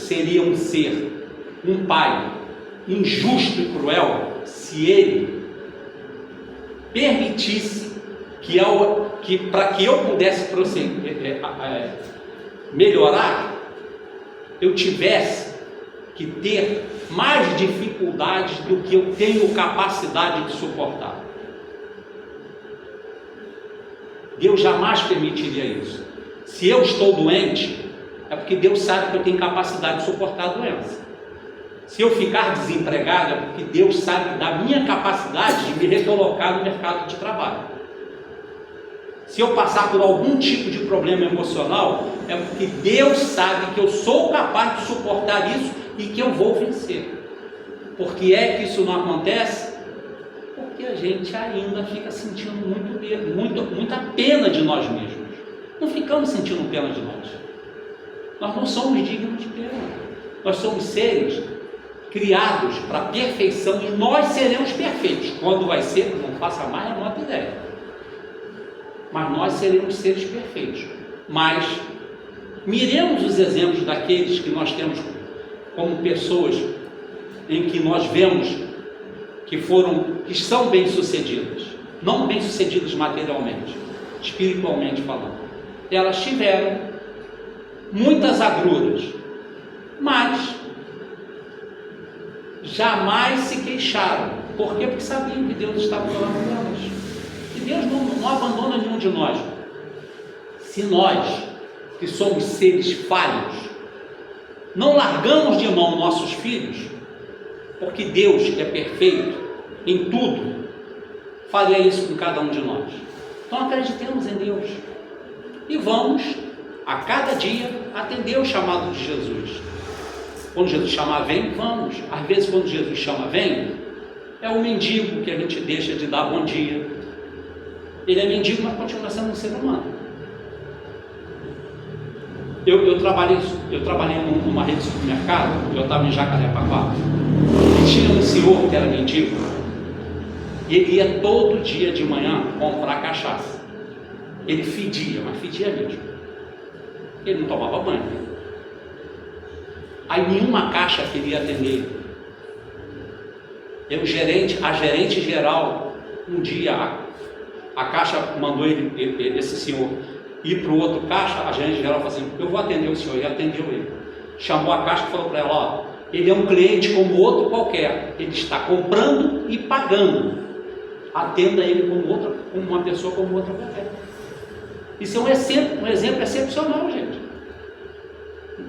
seria um pai injusto e cruel se ele permitisse que para que eu pudesse melhorar, eu tivesse que ter mais dificuldades do que eu tenho capacidade de suportar. Deus jamais permitiria isso. Se eu estou doente, é porque Deus sabe que eu tenho capacidade de suportar a doença. Se eu ficar desempregado, é porque Deus sabe da minha capacidade de me recolocar no mercado de trabalho. Se eu passar por algum tipo de problema emocional, é porque Deus sabe que eu sou capaz de suportar isso e que eu vou vencer. Por que é que isso não acontece? Porque a gente ainda fica sentindo muita pena de nós mesmos. Não ficamos sentindo pena de nós. Nós não somos dignos de pena. Nós somos seres criados para a perfeição e nós seremos perfeitos. Quando vai ser, não faça mais a menor ideia. Mas nós seremos seres perfeitos. Mas miremos os exemplos daqueles que nós temos como pessoas em que nós vemos que são bem-sucedidas, não bem-sucedidas materialmente, espiritualmente falando. Elas tiveram muitas agruras, mas jamais se queixaram. Por quê? Porque sabiam que Deus estava do lado delas. E Deus não abandona nenhum de nós. Se nós, que somos seres falhos, não largamos de mão nossos filhos, porque Deus é perfeito em tudo, faria isso com cada um de nós. Então acreditemos em Deus e vamos a cada dia atender o chamado de Jesus. Quando Jesus chama, vem, vamos. Às vezes quando Jesus chama, vem, é o mendigo que a gente deixa de dar bom dia. Ele é mendigo, mas continua sendo um ser humano. Eu trabalhei numa rede de supermercado, eu estava em Jacarepaguá, e tinha um senhor que era mendigo, e ele ia todo dia de manhã comprar cachaça. Ele fedia, mas fedia mesmo. Ele não tomava banho. Aí nenhuma caixa queria atender ele. A gerente geral, um dia, a caixa mandou esse senhor ir para o outro caixa. A gerente geral falou assim: eu vou atender o senhor. E atendeu ele. Chamou a caixa e falou para ela: ó, ele é um cliente como outro qualquer, ele está comprando e pagando, atenda ele como uma pessoa como outra qualquer. Isso é um exemplo excepcional, gente.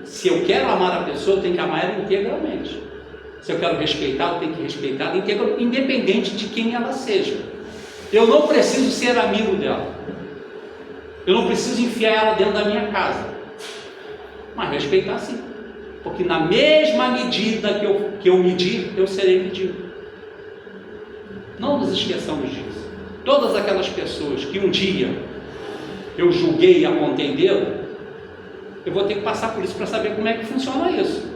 Se eu quero amar a pessoa, eu tenho que amar ela integralmente. Se eu quero respeitar, eu tenho que respeitar ela integralmente, independente de quem ela seja. Eu não preciso ser amigo dela, eu não preciso enfiar ela dentro da minha casa, mas respeitar sim, porque na mesma medida que eu medir, eu serei medido. Não nos esqueçamos disso. Todas aquelas pessoas que um dia eu julguei e apontei dedo, eu vou ter que passar por isso para saber como é que funciona isso.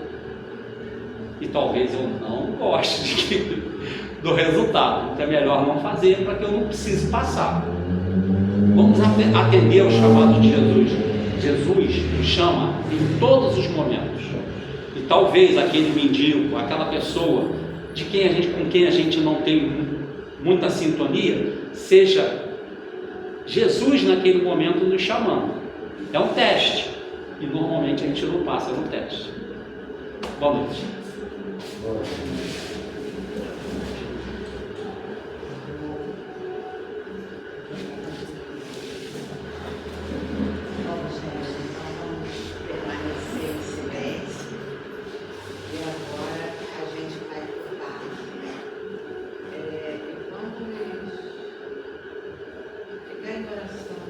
E talvez eu não goste do resultado, então é melhor não fazer para que eu não precise passar. Vamos atender ao chamado de Jesus. Jesus nos chama em todos os momentos. E talvez aquele mendigo, aquela pessoa com quem a gente não tem muita sintonia, seja Jesus naquele momento nos chamando. É um teste. E normalmente a gente não passa no teste. Boa noite. Boa noite. Ficar em oração